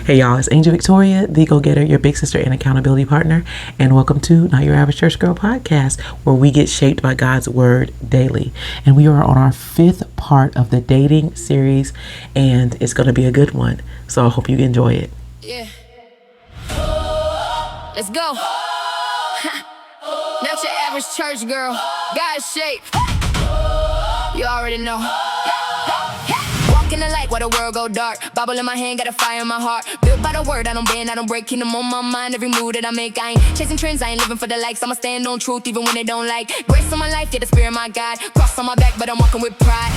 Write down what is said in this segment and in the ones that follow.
Hey y'all, it's Angel Victoria, the go-getter, your big sister and accountability partner, and welcome to Not Your Average Church Girl podcast, where we get shaped by God's word daily. And we are on our 5th part of the dating series, and it's going to be a good one. So I hope you enjoy it. Yeah. Let's go. Not your average church girl. God's shape. You already know. Walk in the light while the world go dark. Bible in my hand, got a fire in my heart. Built by the word, I don't bend, I don't break. Kingdom on my mind, every move that I make. I ain't chasing trends, I ain't living for the likes. I'ma stand on truth even when they don't like. Grace on my life, yeah, the spirit my God. Cross on my back, but I'm walking with pride.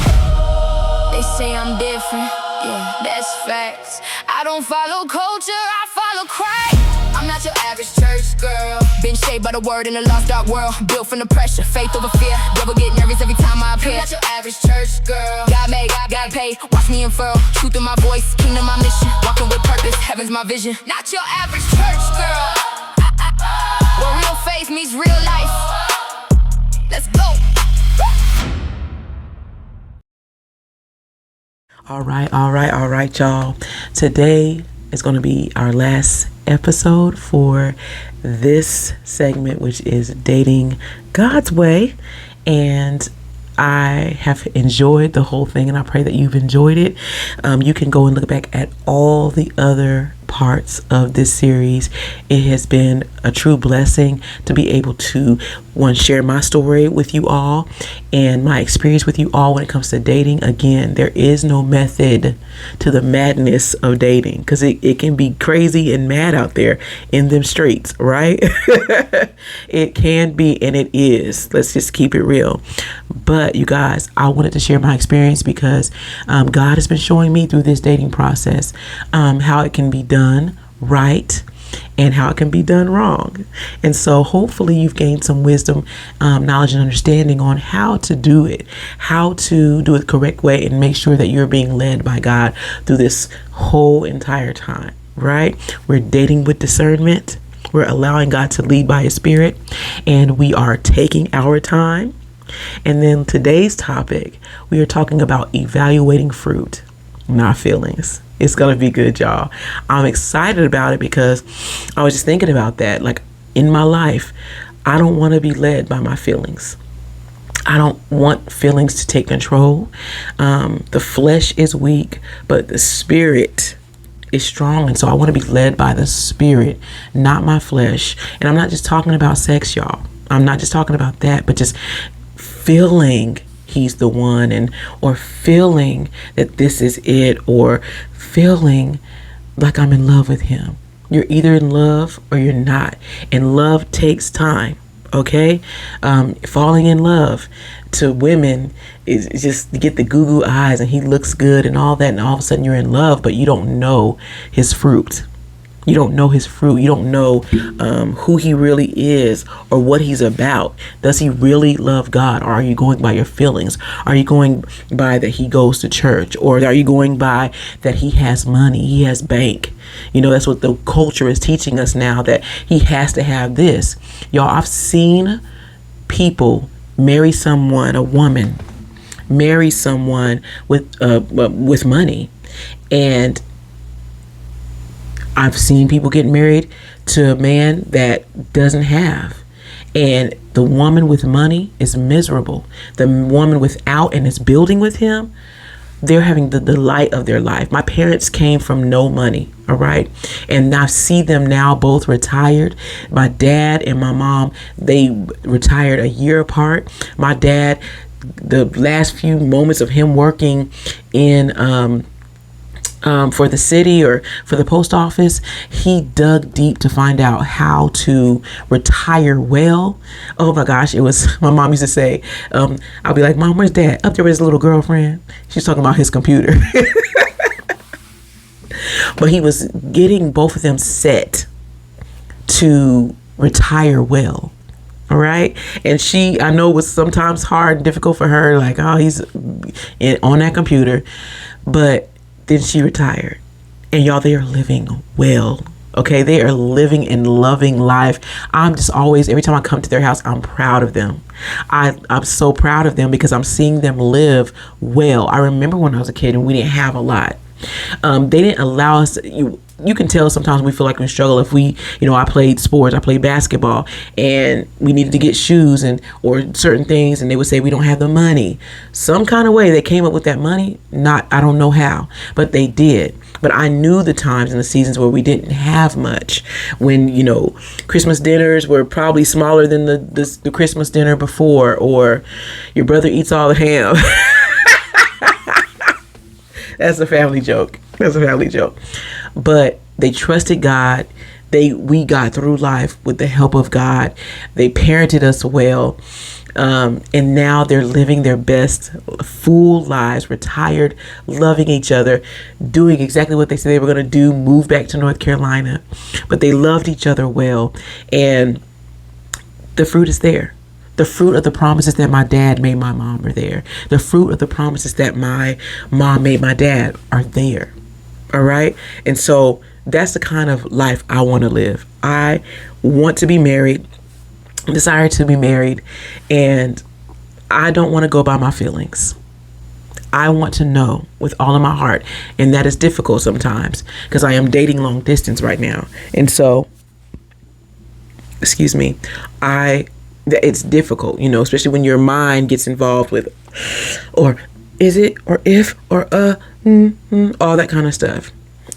They say I'm different, yeah, that's facts. I don't follow culture, I follow Christ. I'm not your average church girl. Been shaped by the word in a lost dark world. Built from the pressure, faith over fear. Devil get nervous every time I appear. I'm not your average church girl. God made, God paid, watch me unfurl. Truth in my voice, kingdom my mission. Walking with purpose, heaven's my vision. Not your average church girl. Where real faith meets real life. Let's go. All right, y'all. Today is going to be our last episode for this segment, which is dating God's way. And I have enjoyed the whole thing, and I pray that you've enjoyed it. You can go and look back at all the other parts of this series. It has been a true blessing to be able to share my story with you all and my experience with you all when it comes to dating. Again, there is no method to the madness of dating, because it can be crazy and mad out there in them streets, right? It can be, and it is. Let's just keep it real. But you guys, I wanted to share my experience because God has been showing me through this dating process how it can be done right and how it can be done wrong. And so hopefully you've gained some wisdom, knowledge, and understanding on how to do it the correct way, and make sure that you're being led by God through this whole entire time, right? We're dating with discernment. We're allowing God to lead by His Spirit, and we are taking our time. And then today's topic, we are talking about evaluating fruit, not feelings. It's going to be good, y'all. I'm excited about it because I was just thinking about that. Like, in my life, I don't want to be led by my feelings. I don't want feelings to take control. The flesh is weak, but the spirit is strong. And so I want to be led by the spirit, not my flesh. And I'm not just talking about sex, y'all. I'm not just talking about that, but just feeling He's the one, or feeling that this is it, or feeling like I'm in love with Him. You're either in love or you're not. And love takes time. Okay? Falling in love to women is just to get the goo eyes and he looks good and all that, and all of a sudden you're in love, but you don't know his fruit. You don't know his fruit. You don't know who he really is or what he's about. Does he really love God? Or are you going by your feelings? Are you going by that he goes to church? Or are you going by that he has money, he has bank? You know, that's what the culture is teaching us now, that he has to have this. Y'all, I've seen people marry someone, a woman, marry someone with money. And I've seen people get married to a man that doesn't have. And the woman with money is miserable. The woman without and is building with him, they're having the delight of their life. My parents came from no money, all right? And I see them now both retired. My dad and my mom, they retired a year apart. My dad, the last few moments of him working in for the city or for the post office, he dug deep to find out how to retire well. Oh my gosh, it was, my mom used to say, I'll be like, Mom, where's Dad? Up there with his little girlfriend. She's talking about his computer. But he was getting both of them set to retire well. All right. And I know it was sometimes hard and difficult for her, like, oh, he's on that computer. But then she retired, and y'all, they are living well. Okay, they are living and loving life. I'm just always, every time I come to their house, I'm proud of them. I'm so proud of them because I'm seeing them live well. I remember when I was a kid and we didn't have a lot. They didn't allow us, you can tell sometimes we feel like we struggle if we, I played sports, I played basketball, and we needed to get shoes or certain things, and they would say we don't have the money. Some kind of way they came up with that money. I don't know how, but they did. But I knew the times and the seasons where we didn't have much, when, Christmas dinners were probably smaller than the Christmas dinner before, or your brother eats all the ham. That's a family joke. But they trusted God. We got through life with the help of God. They parented us well. And now they're living their best full lives, retired, loving each other, doing exactly what they said they were going to do, move back to North Carolina. But they loved each other well. And the fruit is there. The fruit of the promises that my dad made my mom are there. The fruit of the promises that my mom made my dad are there. All right. And so that's the kind of life I want to live. I want to be married, desire to be married, and I don't want to go by my feelings. I want to know with all of my heart. And that is difficult sometimes because I am dating long distance right now. And so, excuse me, it's difficult, especially when your mind gets involved with, or is it, or if, or all that kind of stuff.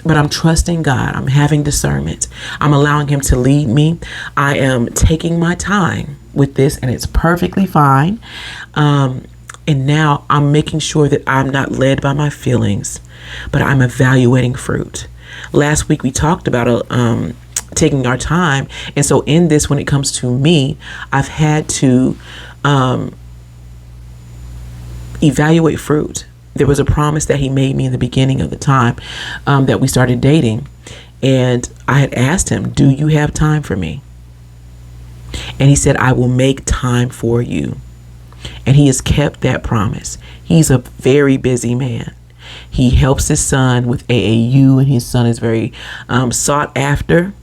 But I'm trusting God. I'm having discernment. I'm allowing him to lead me. I am taking my time with this, and it's perfectly fine. And now I'm making sure that I'm not led by my feelings, but I'm evaluating fruit. Last week we talked about taking our time. And so in this, when it comes to me, I've had to evaluate fruit. There was a promise that he made me in the beginning of the time that we started dating. And I had asked him, do you have time for me? And he said, I will make time for you. And he has kept that promise. He's a very busy man. He helps his son with AAU, and his son is very sought after.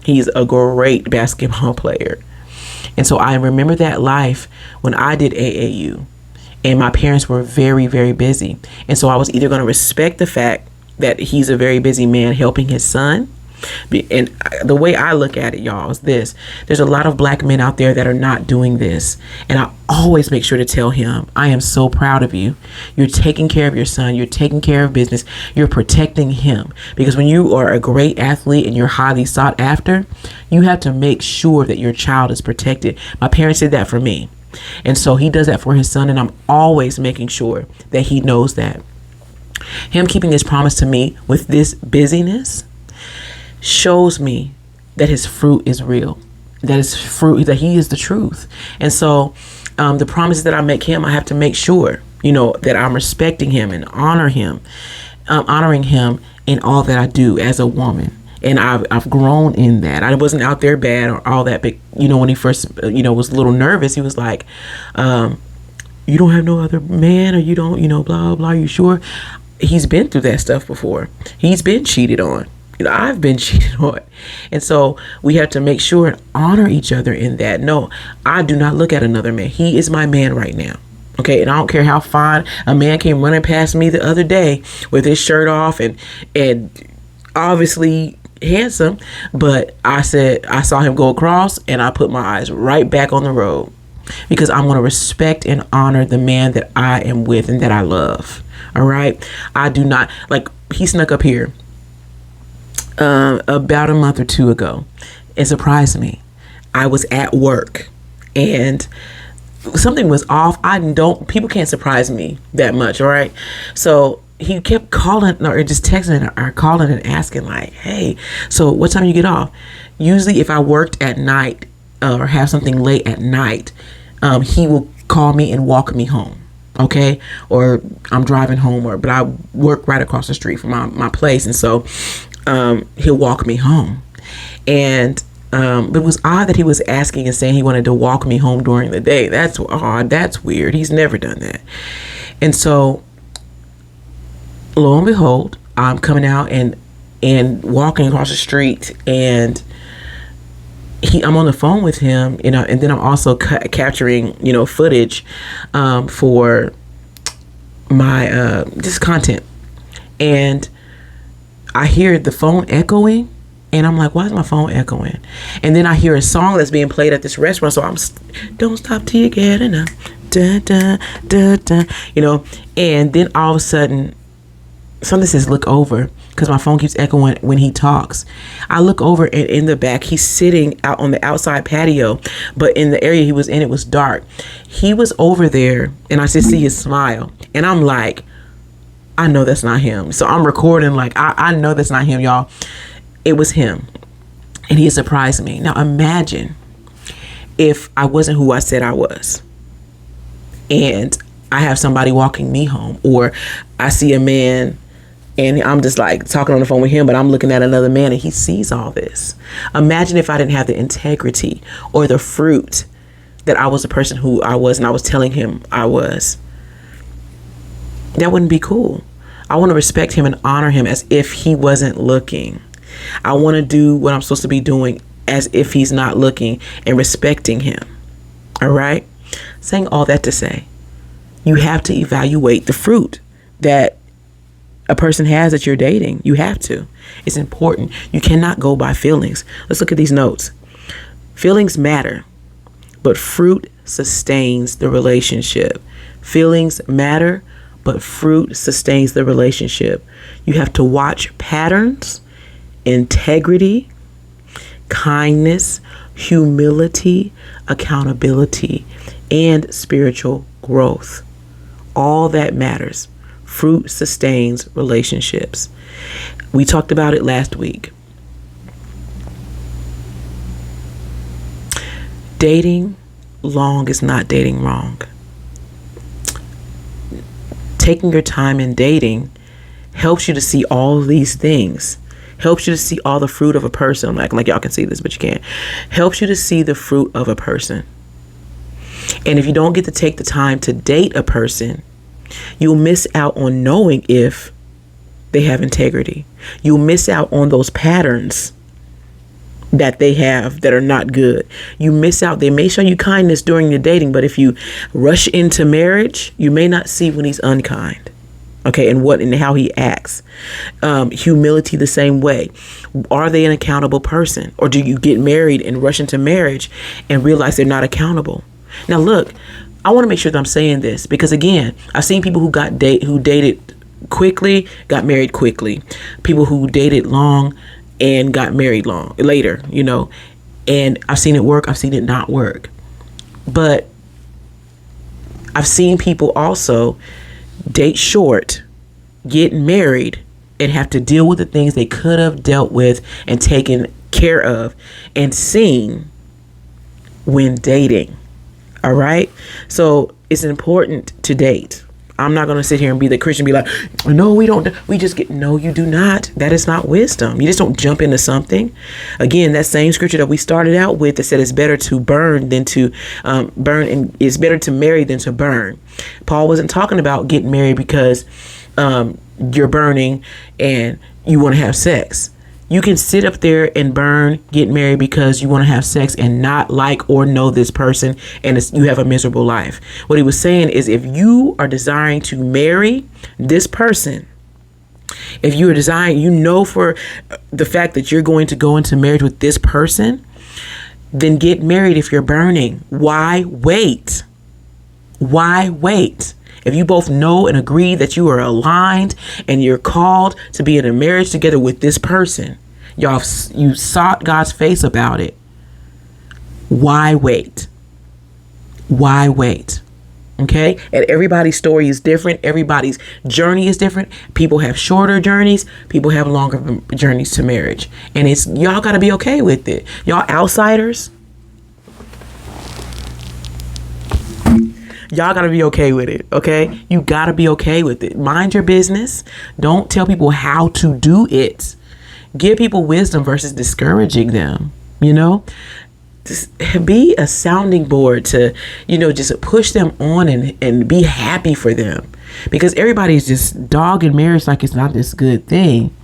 He's a great basketball player. And so I remember that life when I did AAU, and my parents were very, very busy. And so I was either going to respect the fact that he's a very busy man helping his son. And the way I look at it, y'all, is this. There's a lot of black men out there that are not doing this. And I always make sure to tell him, I am so proud of you. You're taking care of your son. You're taking care of business. You're protecting him. Because when you are a great athlete and you're highly sought after, you have to make sure that your child is protected. My parents did that for me. And so he does that for his son. And I'm always making sure that he knows that. Him keeping his promise to me with this busyness shows me that his fruit is real, that his fruit, that he is the truth. And so the promises that I make him, I have to make sure, that I'm respecting him and honoring him in all that I do as a woman. And I've grown in that. I wasn't out there bad or all that, but when he first, was a little nervous, he was like, you don't have no other man, or you don't, blah, blah, you sure? He's been through that stuff before. He's been cheated on. I've been cheated on. And so we have to make sure and honor each other in that. No, I do not look at another man. He is my man right now. Okay. And I don't care how fine a man came running past me the other day with his shirt off and obviously handsome. But I saw him go across, and I put my eyes right back on the road, because I'm going to respect and honor the man that I am with and that I love. All right. I do not, like, he snuck up here about a month or two ago. It surprised me. I was at work and something was off. People can't surprise me that much. All right. So he kept calling or just texting or calling and asking like, hey, so what time you get off? Usually if I worked at night or have something late at night, he will call me and walk me home. Okay. Or I'm driving home, but I work right across the street from my place. And so he'll walk me home. And but it was odd that he was asking and saying he wanted to walk me home during the day. That's odd. That's weird. He's never done that. And so lo and behold, I'm coming out and walking across the street, and I'm on the phone with him, and then I'm also capturing, footage for my just content. And I hear the phone echoing, and I'm like, why is my phone echoing? And then I hear a song that's being played at this restaurant. So I'm, don't stop till you get enough. Da, da, da, da. You know, and then all of a sudden, something says look over, because my phone keeps echoing when he talks. I look over, and in the back, he's sitting out on the outside patio, but in the area he was in, it was dark. He was over there, and I just see his smile, and I'm like, I know that's not him. So I'm recording like, I know that's not him, y'all. It was him, and he surprised me. Now imagine if I wasn't who I said I was, and I have somebody walking me home, or I see a man and I'm just like talking on the phone with him, but I'm looking at another man and he sees all this. Imagine if I didn't have the integrity or the fruit that I was the person who I was, and I was telling him I was. That wouldn't be cool. I want to respect him and honor him as if he wasn't looking. I want to do what I'm supposed to be doing as if he's not looking, and respecting him. All right? Saying all that to say, you have to evaluate the fruit that a person has that you're dating. You have to. It's important. You cannot go by feelings. Let's look at these notes. Feelings matter, but fruit sustains the relationship. Feelings matter, but fruit sustains the relationship. You have to watch patterns, integrity, kindness, humility, accountability, and spiritual growth. All that matters. Fruit sustains relationships. We talked about it last week. Dating long is not dating wrong. Taking your time in dating helps you to see all these things. Helps you to see all the fruit of a person. I'm like y'all can see this, but you can't. Helps you to see the fruit of a person. And if you don't get to take the time to date a person, you'll miss out on knowing if they have integrity. You'll miss out on those patterns that they have that are not good. You miss out. They may show you kindness during your dating, but if you rush into marriage, you may not see when he's unkind. Okay, and how he acts. Humility the same way. Are they an accountable person? Or do you get married and rush into marriage and realize they're not accountable? Now look, I want to make sure that I'm saying this, because again, I've seen people who dated quickly, got married quickly. People who dated long and got married later, you know. And I've seen it work, I've seen it not work. But I've seen people also date short, get married, and have to deal with the things they could have dealt with and taken care of and seen when dating. All right. So it's important to date. I'm not going to sit here and be the Christian, be like, no, we don't. We just get, no, you do not. That is not wisdom. You just don't jump into something. Again, that same scripture that we started out with that said it's better to burn than to burn, and it's better to marry than to burn. Paul wasn't talking about getting married because you're burning and you want to have sex. You can sit up there and burn, get married because you want to have sex and not like or know this person, and you have a miserable life. What he was saying is, if you are desiring to marry this person, if you are desiring, you know for the fact that you're going to go into marriage with this person, then get married if you're burning. Why wait? Why wait? If you both know and agree that you are aligned and you're called to be in a marriage together with this person, you sought God's face about it. Why wait? Why wait? Okay? And everybody's story is different. Everybody's journey is different. People have shorter journeys. People have longer journeys to marriage. And y'all got to be okay with it. Y'all outsiders, y'all gotta be okay with it, okay? You gotta be okay with it. Mind your business. Don't tell people how to do it. Give people wisdom versus discouraging them, you know? Just be a sounding board to, just push them on and be happy for them. Because everybody's just dogging marriage like it's not this good thing,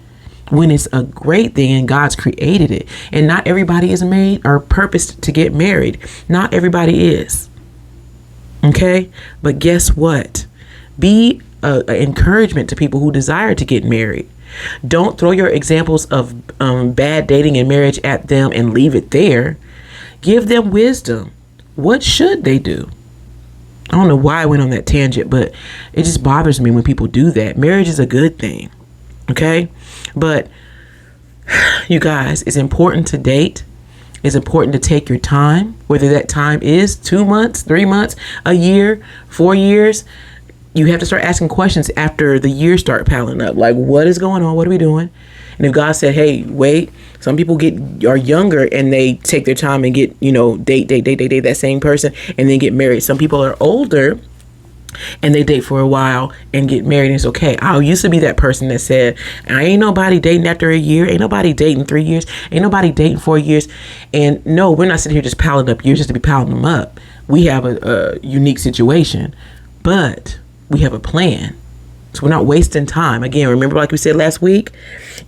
when it's a great thing and God's created it. And not everybody is made or purposed to get married. Not everybody is. Okay, but guess what? Be an encouragement to people who desire to get married. Don't throw your examples of bad dating and marriage at them and leave it there. Give them wisdom. What should they do? I don't know why I went on that tangent, but it just bothers me when people do that. Marriage is a good thing, okay? But you guys, it's important to date. It's important to take your time, whether that time is 2 months, 3 months, a year, 4 years. You have to start asking questions after the years start piling up. Like, what is going on? What are we doing? And if God said, hey, wait, some people are younger and they take their time and get, date that same person and then get married. Some people are older and they date for a while and get married and it's okay. I used to be that person that said, I ain't nobody dating after a year. Ain't nobody dating 3 years. Ain't nobody dating 4 years. And no, we're not sitting here just piling up years just to be piling them up. We have a unique situation, but we have a plan. So we're not wasting time. Again, remember, like we said last week,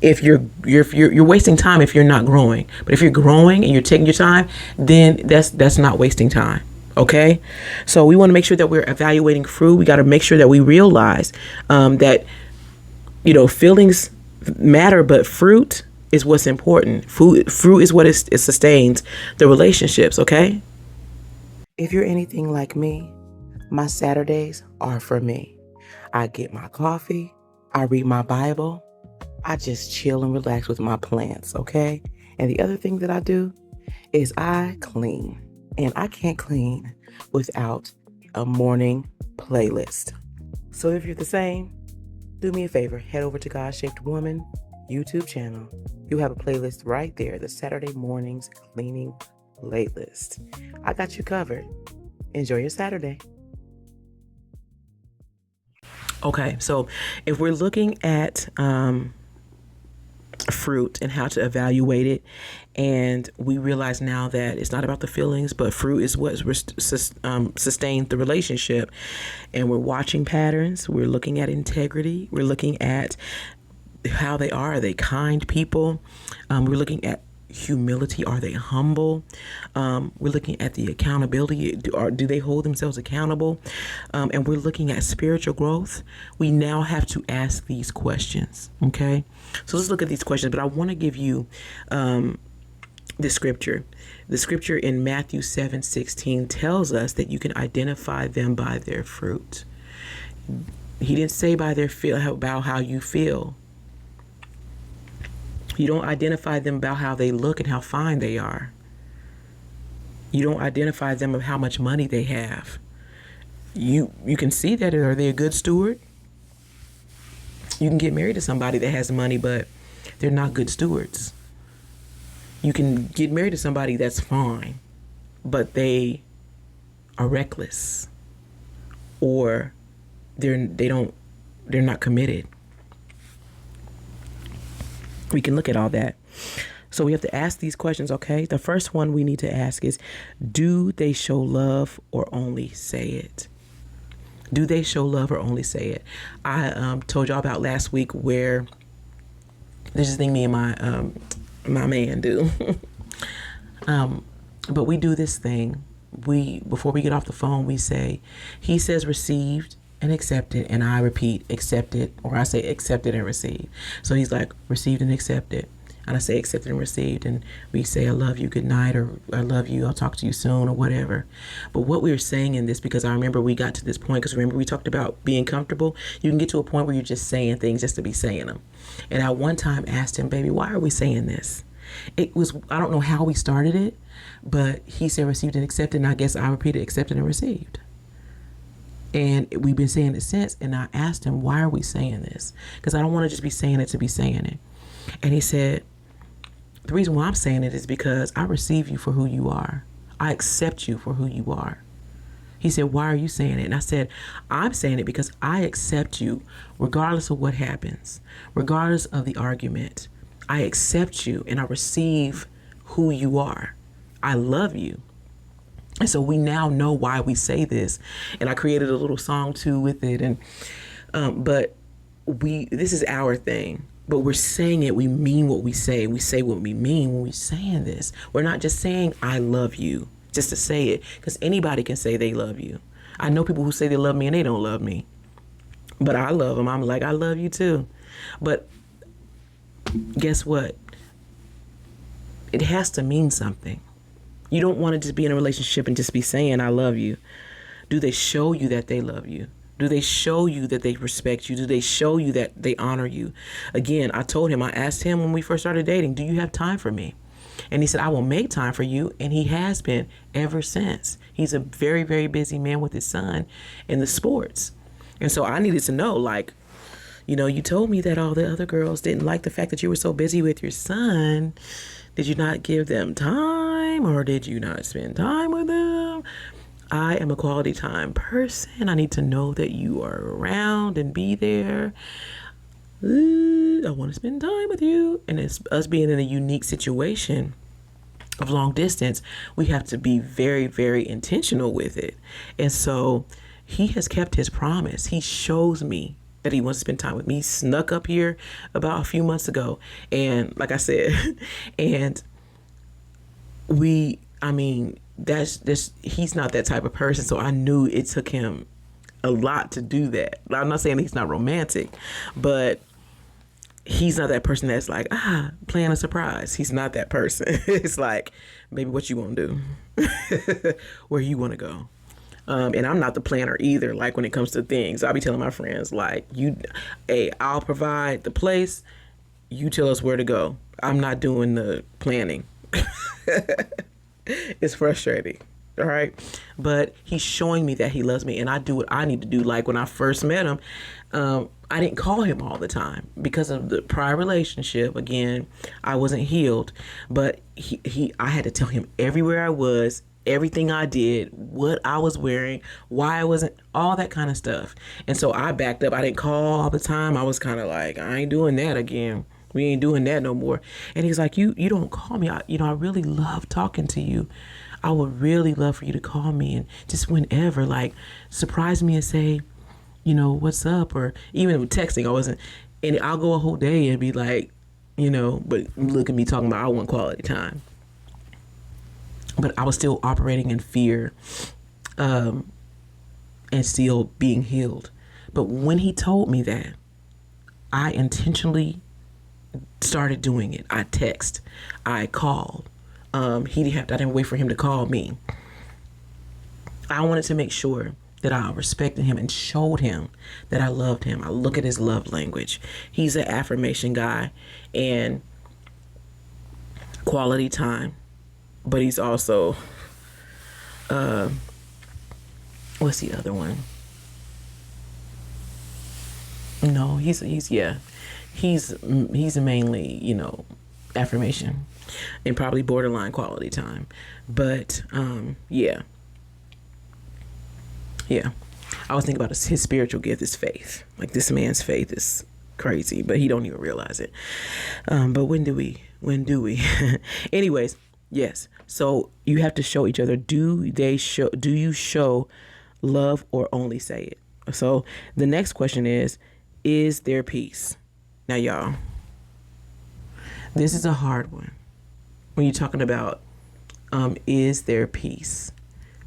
if you're wasting time if you're not growing. But if you're growing and you're taking your time, then that's not wasting time. Okay. So we want to make sure that we're evaluating fruit. We got to make sure that we realize that, feelings matter, but fruit is what's important. Fruit is what it sustains the relationships. Okay. If you're anything like me, my Saturdays are for me. I get my coffee. I read my Bible. I just chill and relax with my plants. Okay. And the other thing that I do is I clean. And I can't clean without a morning playlist. So if you're the same, do me a favor. Head over to God Shaped Woman YouTube channel. You have a playlist right there, the Saturday mornings cleaning playlist. I got you covered. Enjoy your Saturday. Okay, so if we're looking at fruit and how to evaluate it, and we realize now that it's not about the feelings, but fruit is what sustains the relationship, and we're watching patterns, we're looking at integrity, we're looking at how they are they kind people, we're looking at humility, are they humble, we're looking at the accountability, do they hold themselves accountable, and we're looking at spiritual growth. We now have to ask these questions. Okay, so let's look at these questions, but I want to give you the scripture in Matthew 7:16 tells us that you can identify them by their fruit. He didn't say by their about how you feel. You don't identify them about how they look and how fine they are. You don't identify them of how much money they have. You can see that. Are they a good steward? You can get married to somebody that has money, but they're not good stewards. You can get married to somebody that's fine, but they are reckless, or they're not committed. We can look at all that. So we have to ask these questions, okay? The first one we need to ask is, do they show love or only say it? Do they show love or only say it? I told y'all about last week where there's this thing me and my man do. But we do this thing. Before we get off the phone, we say, he says received and accepted, and I repeat accepted, or I say accepted and received. So he's like received and accepted, and I say accepted and received, and we say I love you, good night, or I love you, I'll talk to you soon, or whatever. But what we were saying in this, because I remember we got to this point, because remember we talked about being comfortable. You can get to a point where you're just saying things just to be saying them. And I one time asked him, baby, why are we saying this? It was, I don't know how we started it, but he said received and accepted, and I guess I repeated accepted and received. And we've been saying it since. And I asked him, why are we saying this? Because I don't want to just be saying it to be saying it. And he said, the reason why I'm saying it is because I receive you for who you are. I accept you for who you are. He said, why are you saying it? And I said, I'm saying it because I accept you regardless of what happens, regardless of the argument. I accept you and I receive who you are. I love you. And so we now know why we say this. And I created a little song too with it. And but this is our thing. But we're saying it. We mean what we say. We say what we mean when we're saying this. We're not just saying I love you just to say it, because anybody can say they love you. I know people who say they love me and they don't love me, but I love them. I'm like, I love you too. But guess what? It has to mean something. You don't want to just be in a relationship and just be saying, I love you. Do they show you that they love you? Do they show you that they respect you? Do they show you that they honor you? Again, I asked him when we first started dating, do you have time for me? And he said, I will make time for you. And he has been ever since. He's a very, very busy man with his son in the sports. And so I needed to know, like, you told me that all the other girls didn't like the fact that you were so busy with your son. Did you not give them time, or did you not spend time with them? I am a quality time person. I need to know that you are around and be there. I want to spend time with you. And it's us being in a unique situation of long distance. We have to be very, very intentional with it. And so he has kept his promise. He shows me that he wants to spend time with me. He snuck up here about a few months ago. And like I said, and he's not that type of person. So I knew it took him a lot to do that. I'm not saying he's not romantic, but he's not that person that's like, plan a surprise. He's not that person. It's like, baby, what you want to do? Where you want to go? And I'm not the planner either. Like when it comes to things, I'll be telling my friends, like, I'll provide the place. You tell us where to go. I'm not doing the planning. It's frustrating. All right. But he's showing me that he loves me, and I do what I need to do. Like when I first met him, I didn't call him all the time because of the prior relationship. Again, I wasn't healed, but I had to tell him everywhere I was, everything I did, what I was wearing, why I wasn't, all that kind of stuff. And so I backed up. I didn't call all the time. I was kind of like, I ain't doing that again. We ain't doing that no more. And he's like, you don't call me. I really love talking to you. I would really love for you to call me, and just whenever, like, surprise me and say, what's up? Or even with texting, and I'll go a whole day and be like, but look at me talking about I want quality time. But I was still operating in fear, and still being healed. But when he told me that, I intentionally started doing it. I text, I called. I didn't wait for him to call me. I wanted to make sure that I respected him and showed him that I loved him. I look at his love language. He's an affirmation guy and quality time. But he's also, what's the other one? No, he's mainly, affirmation and probably borderline quality time. But, yeah. I was thinking about his spiritual gift is faith. Like, this man's faith is crazy, but he don't even realize it. But when do we? Anyways, yes. So you have to show each other. Do you show love or only say it? So the next question is there peace? Now, y'all, this is a hard one when you're talking about, is there peace?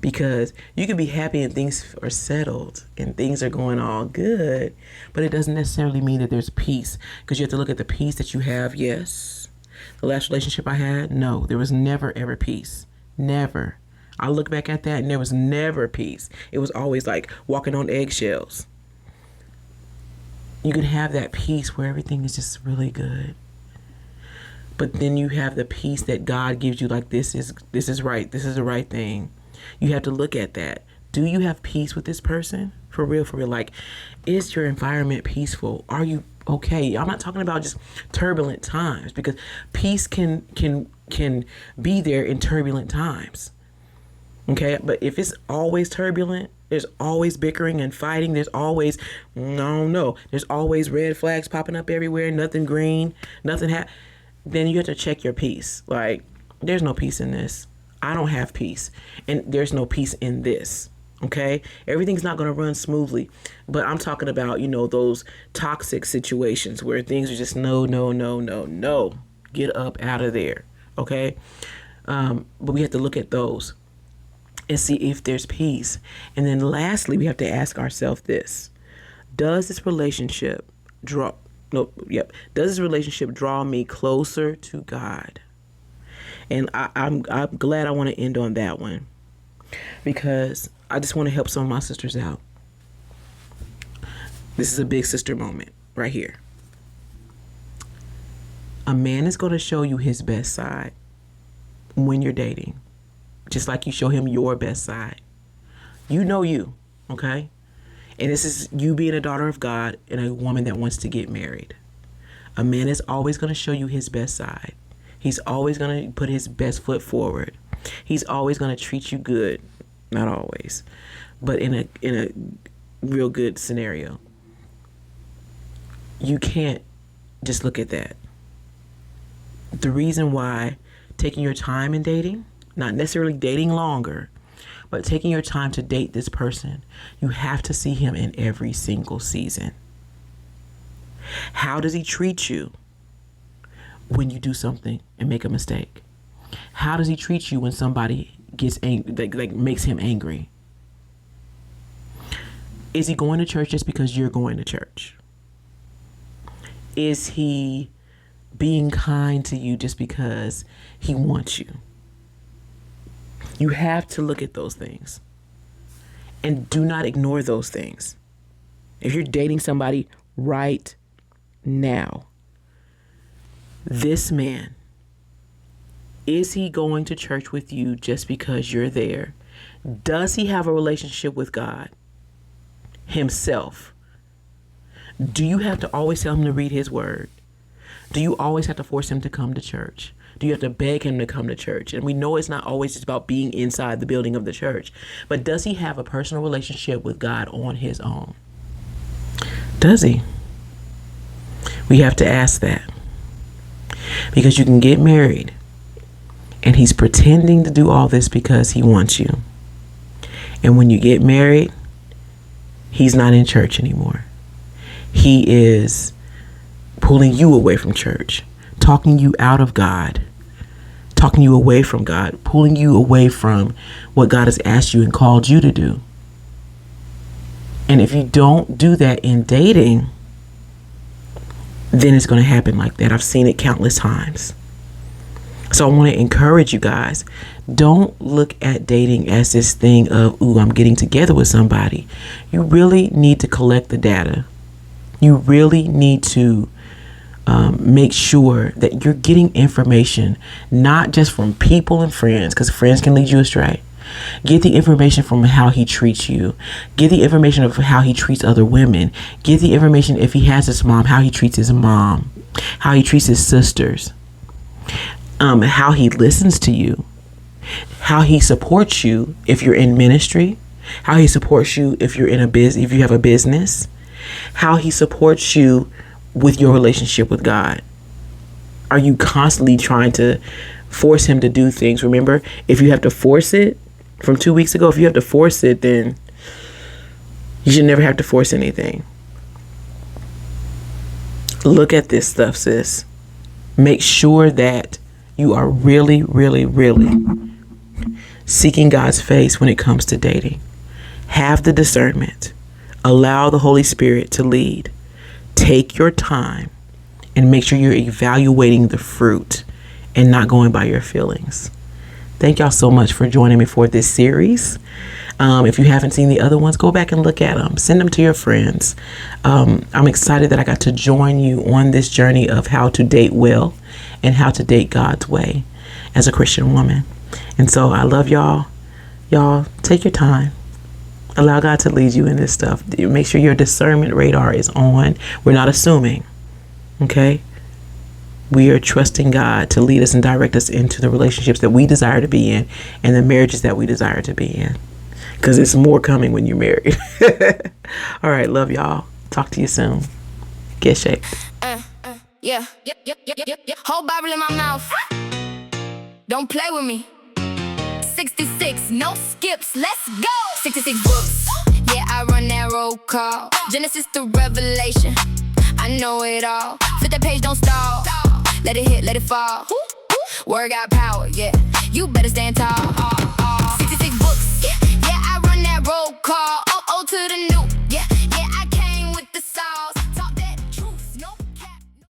Because you can be happy and things are settled and things are going all good, but it doesn't necessarily mean that there's peace, because you have to look at the peace that you have. Yes. The last relationship I had, no, there was never, ever peace. Never. I look back at that and there was never peace. It was always like walking on eggshells. You can have that peace where everything is just really good. But then you have the peace that God gives you, like, this is right. This is the right thing. You have to look at that. Do you have peace with this person? For real, for real. Like, is your environment peaceful? Are you okay? I'm not talking about just turbulent times, because peace can be there in turbulent times. Okay, but if it's always turbulent, there's always bickering and fighting. There's always, there's always red flags popping up everywhere. Nothing green, then you have to check your peace. Like, there's no peace in this. I don't have peace, and there's no peace in this. Okay, everything's not going to run smoothly, but I'm talking about, those toxic situations where things are just no, get up out of there. Okay, but we have to look at those and see if there's peace. And then lastly, we have to ask ourselves this: does this relationship draw no, yep. Does this relationship draw me closer to God? And I'm glad I want to end on that one, because I just want to help some of my sisters out. This is a big sister moment right here. A man is going to show you his best side when you're dating, just like you show him your best side. You know you, okay? And this is you being a daughter of God and a woman that wants to get married. A man is always going to show you his best side. He's always going to put his best foot forward. He's always going to treat you good. Not always, but in a real good scenario. You can't just look at that. The reason why taking your time in dating, not necessarily dating longer, but taking your time to date this person, you have to see him in every single season. How does he treat you when you do something and make a mistake? How does he treat you when somebody gets angry, like makes him angry? Is he going to church just because you're going to church? Is he being kind to you just because he wants you? You have to look at those things. And do not ignore those things. If you're dating somebody right now, this man, is he going to church with you just because you're there? Does he have a relationship with God himself? Do you have to always tell him to read his word? Do you always have to force him to come to church? Do you have to beg him to come to church? And we know it's not always just about being inside the building of the church, but does he have a personal relationship with God on his own? Does he? We have to ask that, because you can get married and he's pretending to do all this because he wants you. And when you get married, he's not in church anymore. He is pulling you away from church, talking you out of God, talking you away from God, pulling you away from what God has asked you and called you to do. And if you don't do that in dating, then it's going to happen like that. I've seen it countless times. So I want to encourage you guys, don't look at dating as this thing of, ooh, I'm getting together with somebody. You really need to collect the data. You really need to make sure that you're getting information, not just from people and friends, because friends can lead you astray. Get the information from how he treats you. Get the information of how he treats other women. Get the information, if he has his mom, how he treats his mom, how he treats his sisters, how he listens to you, how he supports you if you're in ministry, how he supports you if you're in if you have a business, how he supports you with your relationship with God. Are you constantly trying to force him to do things? Remember, if you have to force it, from 2 weeks ago, if you have to force it, then you should never have to force anything. Look at this stuff, sis. Make sure that you are really, really, really seeking God's face when it comes to dating. Have the discernment. Allow the Holy Spirit to lead. Take your time and make sure you're evaluating the fruit and not going by your feelings. Thank y'all so much for joining me for this series. If you haven't seen the other ones, go back and look at them. Send them to your friends. I'm excited that I got to join you on this journey of how to date well and how to date God's way as a Christian woman. And so I love y'all. Y'all, take your time. Allow God to lead you in this stuff. Make sure your discernment radar is on. We're not assuming. Okay? We are trusting God to lead us and direct us into the relationships that we desire to be in and the marriages that we desire to be in. Because it's more coming when you're married. All right. Love y'all. Talk to you soon. Get shaped. Yeah. Whole Bible in my mouth. Don't play with me. 66, no skips. Let's go. 66 books. Yeah, I run that roll call. Genesis to Revelation. I know it all. Flip that page, don't stall. Let it hit, let it fall. Word got power, yeah. You better stand tall. 66 books, yeah, I run that roll call.